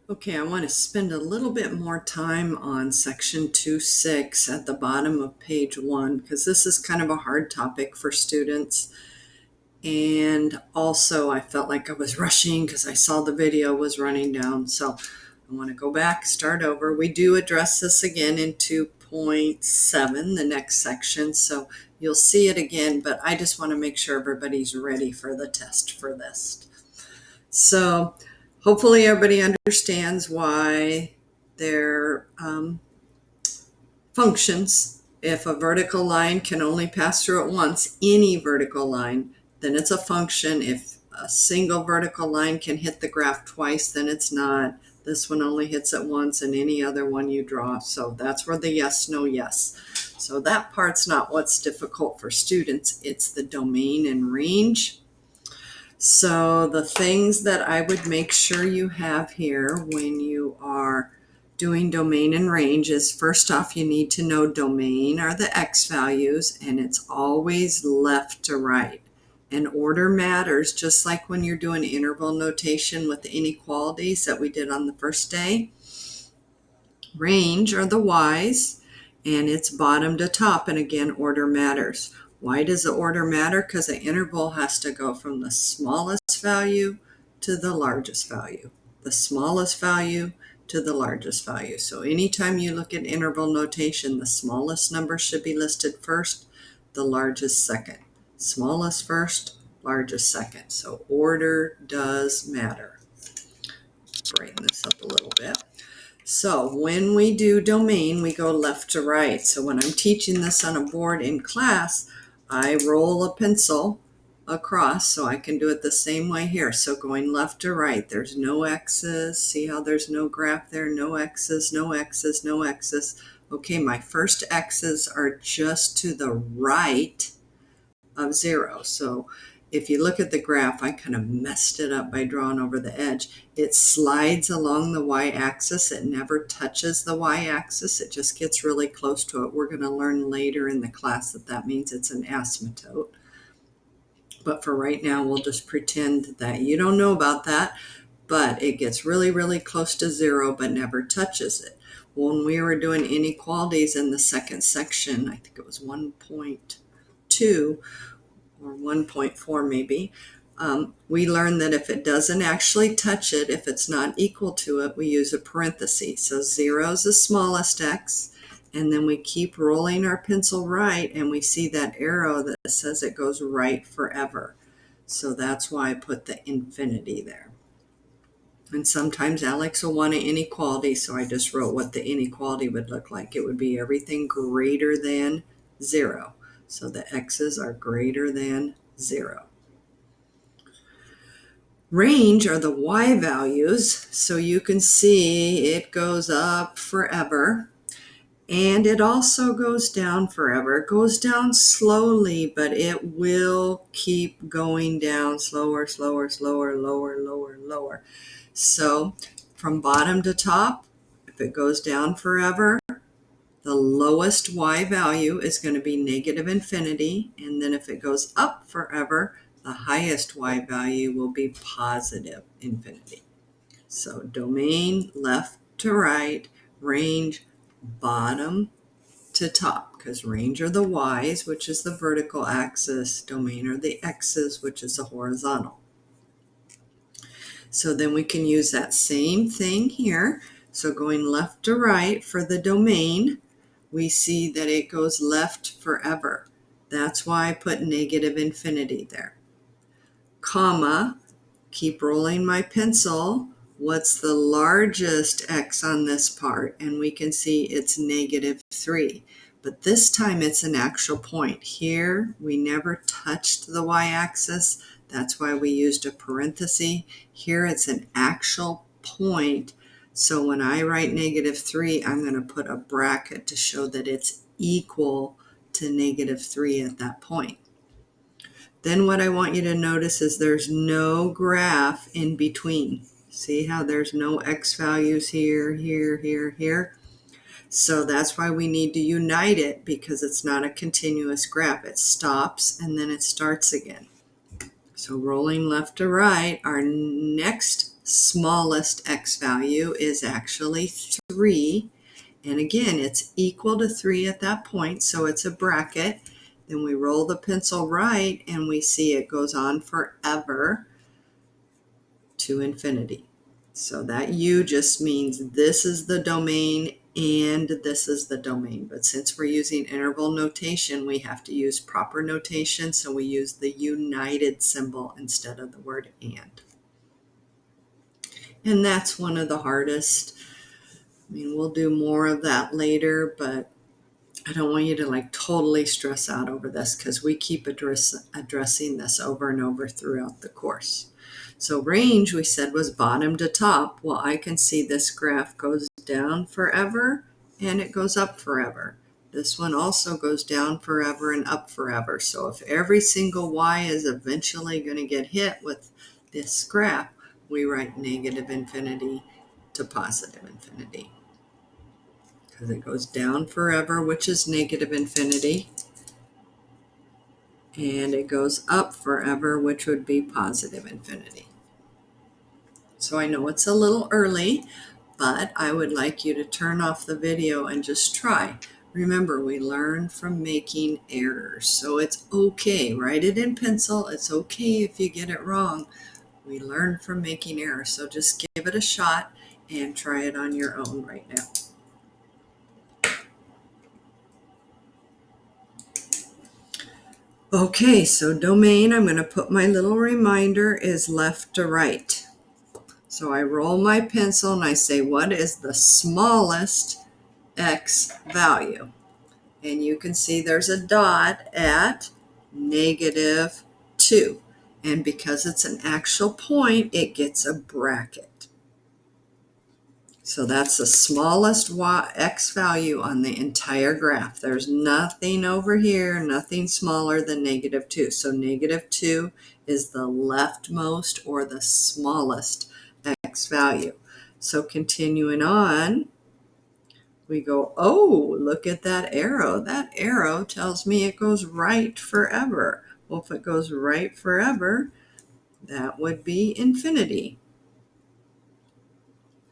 Okay, I want to spend a little bit more time on section 2.6 at the bottom of page 1 because this is kind of a hard topic for students. And also, I felt like I was rushing because I saw the video was running down. So I want to go back, start over. We do address this again in 2.7, the next section. So you'll see it again, but I just want to make sure everybody's ready for the test for this. So hopefully everybody understands why their functions. If a vertical line can only pass through it once, any vertical line, then it's a function. If a single vertical line can hit the graph twice, then it's not. This one only hits it once and any other one you draw. So that's where the yes, no, yes. So that part's not what's difficult for students. It's the domain and range. So the things that I would make sure you have here when you are doing domain and range is, first off, you need to know domain are the x values, and it's always left to right. And order matters, just like when you're doing interval notation with the inequalities that we did on the first day. Range are the y's, and it's bottom to top, and again, order matters. Why does the order matter? Because the interval has to go from the smallest value to the largest value. The smallest value to the largest value. So anytime you look at interval notation, the smallest number should be listed first, the largest second. Smallest first, largest second. So order does matter. Brighten this up a little bit. So when we do domain, we go left to right. So when I'm teaching this on a board in class, I roll a pencil across so I can do it the same way here. So going left to right, there's no x's. See how there's no graph there? No x's, no x's, no x's. Okay, my first x's are just to the right of 0. So if you look at the graph, I kind of messed it up by drawing over the edge. It slides along the y-axis. It never touches the y-axis. It just gets really close to it. We're going to learn later in the class that that means it's an asymptote. But for right now, we'll just pretend that you don't know about that. But it gets really, really close to 0, but never touches it. When we were doing inequalities in the second section, I think it was 1.2, or 1.4 maybe, we learned that if it doesn't actually touch it, if it's not equal to it, we use a parenthesis. So 0 is the smallest x, and then we keep rolling our pencil right, and we see that arrow that says it goes right forever. So that's why I put the infinity there. And sometimes Alex will want an inequality, so I just wrote what the inequality would look like. It would be everything greater than 0. So the x's are greater than 0. Range are the y values, so you can see it goes up forever, and it also goes down forever. It goes down slowly, but it will keep going down slower, slower, slower, lower, lower, lower. So from bottom to top, if it goes down forever, the lowest y value is going to be negative infinity, and then if it goes up forever, the highest y value will be positive infinity. So domain left to right, range bottom to top, because range are the y's, which is the vertical axis, domain are the x's, which is the horizontal. So then we can use that same thing here. So going left to right for the domain, we see that it goes left forever. That's why I put negative infinity there. Comma, keep rolling my pencil. What's the largest x on this part? And we can see it's negative 3. But this time it's an actual point. Here, we never touched the y-axis. That's why we used a parenthesis. Here, it's an actual point. So when I write negative 3, I'm going to put a bracket to show that it's equal to negative 3 at that point. Then what I want you to notice is there's no graph in between. See how there's no x values here, here, here, here? So that's why we need to unite it, because it's not a continuous graph. It stops and then it starts again. So rolling left to right, our next smallest x value is actually 3. And again, it's equal to 3 at that point, so it's a bracket. Then we roll the pencil right and we see it goes on forever to infinity. So that U just means this is the domain and this is the domain. But since we're using interval notation, we have to use proper notation, so we use the united symbol instead of the word and. And that's one of the hardest. I mean, we'll do more of that later, but I don't want you to like totally stress out over this because we keep addressing this over and over throughout the course. So range, we said, was bottom to top. Well, I can see this graph goes down forever and it goes up forever. This one also goes down forever and up forever. So if every single y is eventually going to get hit with this graph, we write negative infinity to positive infinity. Because it goes down forever, which is negative infinity, and it goes up forever, which would be positive infinity. So I know it's a little early, but I would like you to turn off the video and just try. Remember, we learn from making errors, so it's okay. Write it in pencil. It's okay if you get it wrong. We learn from making errors, so just give it a shot and try it on your own right now. Okay, so domain, I'm going to put my little reminder is left to right. So I roll my pencil and I say, what is the smallest x value? And you can see there's a dot at -2. And because it's an actual point, it gets a bracket. So that's the smallest x value on the entire graph. There's nothing over here, nothing smaller than -2. So -2 is the leftmost or the smallest x value. So continuing on, we go, oh, look at that arrow. That arrow tells me it goes right forever. Well, if it goes right forever, that would be infinity.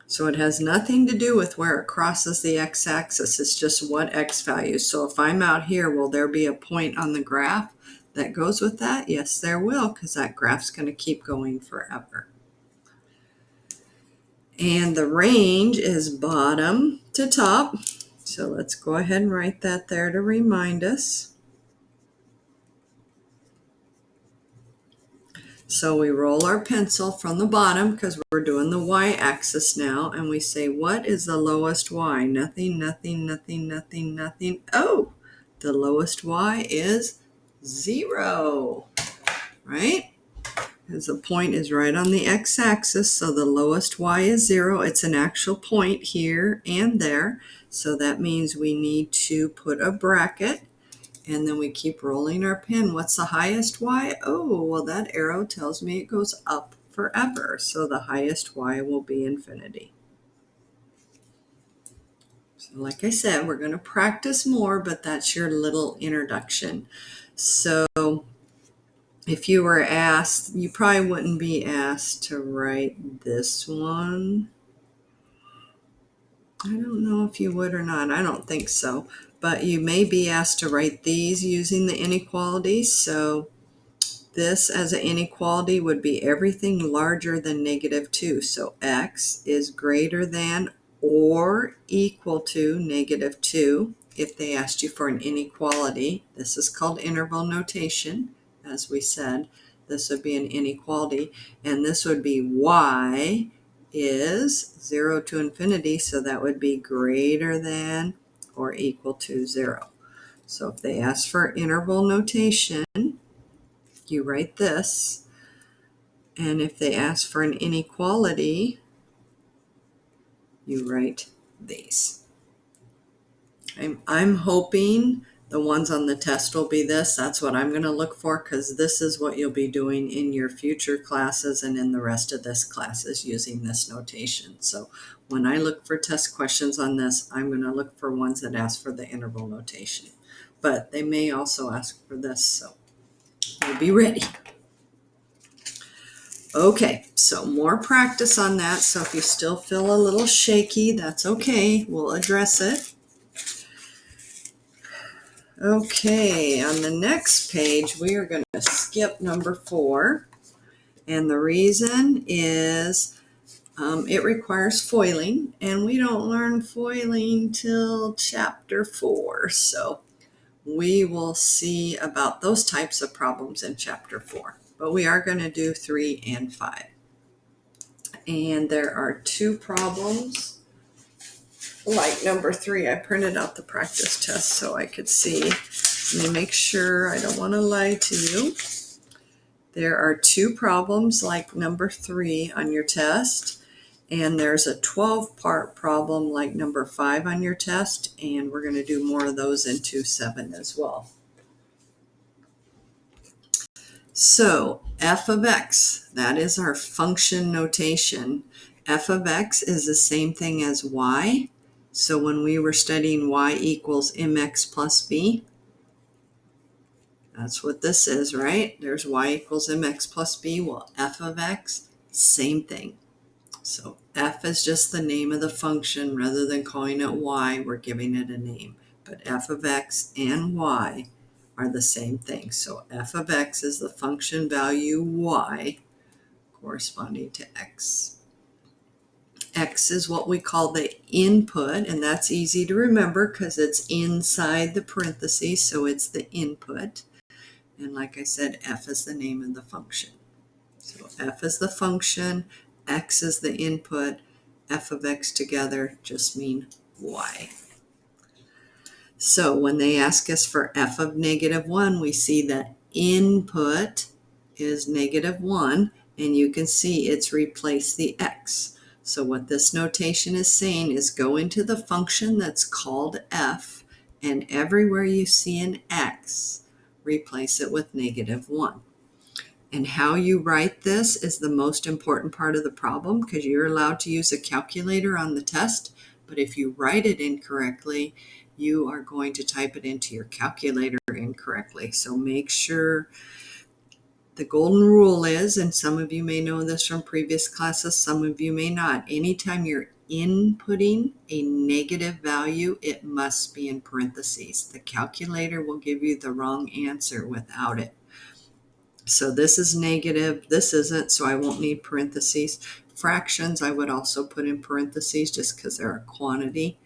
So it has nothing to do with where it crosses the x-axis. It's just what x value. So if I'm out here, will there be a point on the graph that goes with that? Yes, there will, because that graph's going to keep going forever. And the range is bottom to top. So let's go ahead and write that there to remind us. So we roll our pencil from the bottom because we're doing the y-axis now, and we say, what is the lowest y? Nothing, nothing, nothing, nothing, nothing. Oh, the lowest y is 0, right? Because the point is right on the x-axis, so the lowest y is 0. It's an actual point here and there, so that means we need to put a bracket. And then we keep rolling our pen. What's the highest y? Oh, well, that arrow tells me it goes up forever. So the highest y will be infinity. So like I said, we're going to practice more, but that's your little introduction. So if you were asked, you probably wouldn't be asked to write this one. I don't know if you would or not. I don't think so. But you may be asked to write these using the inequalities. So this as an inequality would be everything larger than -2. So x is greater than or equal to -2. If they asked you for an inequality, this is called interval notation. As we said, this would be an inequality. And this would be y is 0 to infinity. So that would be greater than or equal to 0. So if they ask for interval notation, you write this, and if they ask for an inequality, you write these. I'm hoping the ones on the test will be this. That's what I'm going to look for, because this is what you'll be doing in your future classes and in the rest of this class is using this notation. So when I look for test questions on this, I'm going to look for ones that ask for the interval notation. But they may also ask for this, so you'll be ready. Okay, so more practice on that. So if you still feel a little shaky, that's okay. We'll address it. Okay, on the next page, we are going to skip number 4. And the reason is it requires foiling, and we don't learn foiling till chapter 4. So we will see about those types of problems in chapter 4. But we are going to do 3 and 5. And there are 2 problems. Like number 3, I printed out the practice test so I could see. Let me make sure I don't want to lie to you. There are 2 problems like number 3 on your test, and there's a 12-part problem like number 5 on your test, and we're going to do more of those in 2-7 as well. So f of x, that is our function notation. F of x is the same thing as y. So when we were studying y equals mx plus b, that's what this is, right? There's y equals mx plus b. Well, f of x, same thing. So f is just the name of the function. Rather than calling it y, we're giving it a name. But f of x and y are the same thing. So f of x is the function value y corresponding to x. X is what we call the input, and that's easy to remember because it's inside the parentheses, so it's the input. And like I said, f is the name of the function. So f is the function, x is the input, f of x together just mean y. So when they ask us for f of -1, we see that input is -1, and you can see it's replaced the x. So what this notation is saying is go into the function that's called f, and everywhere you see an x, replace it with -1. And how you write this is the most important part of the problem because you're allowed to use a calculator on the test. But if you write it incorrectly, you are going to type it into your calculator incorrectly. So make sure the golden rule is, and some of you may know this from previous classes, some of you may not, anytime you're inputting a negative value, it must be in parentheses. The calculator will give you the wrong answer without it. So this is negative, this isn't, so I won't need parentheses. Fractions I would also put in parentheses just because they're a quantity,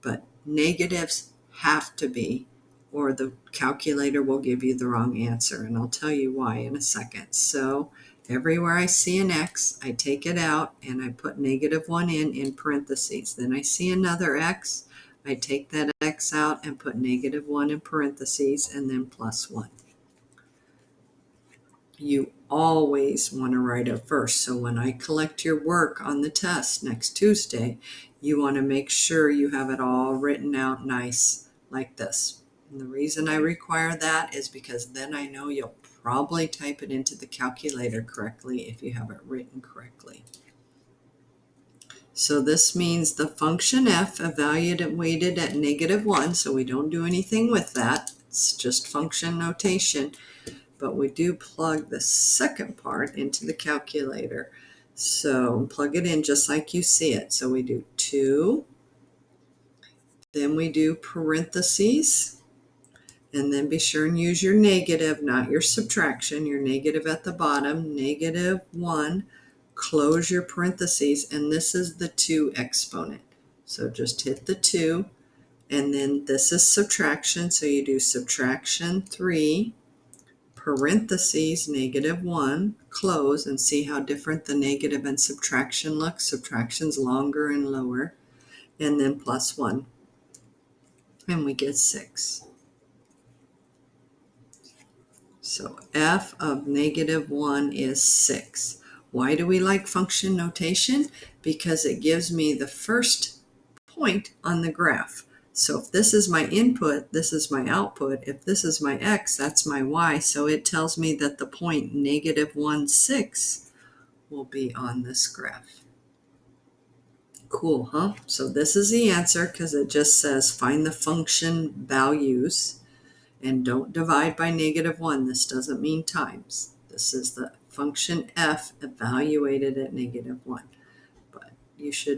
but negatives have to be, or the calculator will give you the wrong answer, and I'll tell you why in a second. So everywhere I see an x, I take it out and I put -1 in parentheses. Then I see another x, I take that x out and put -1 in parentheses and then +1. You always want to write it first. So when I collect your work on the test next Tuesday, you want to make sure you have it all written out nice like this. And the reason I require that is because then I know you'll probably type it into the calculator correctly if you have it written correctly. So this means the function f evaluated at -1, so we don't do anything with that. It's just function notation. But we do plug the second part into the calculator. So plug it in just like you see it. So we do 2, then we do parentheses, and then be sure and use your negative, not your subtraction, your negative at the bottom, -1, close your parentheses, and this is the 2 exponent. So just hit the 2, and then this is subtraction, so you do subtraction 3, parentheses, -1, close, and see how different the negative and subtraction look. Subtraction's longer and lower, and then +1, and we get 6. So f of -1 is 6. Why do we like function notation? Because it gives me the first point on the graph. So if this is my input, this is my output. If this is my x, that's my y. So it tells me that the point -1, 6 will be on this graph. Cool, huh? So this is the answer because it just says find the function values and don't divide by -1. This doesn't mean times. This is the function f evaluated at -1. But you should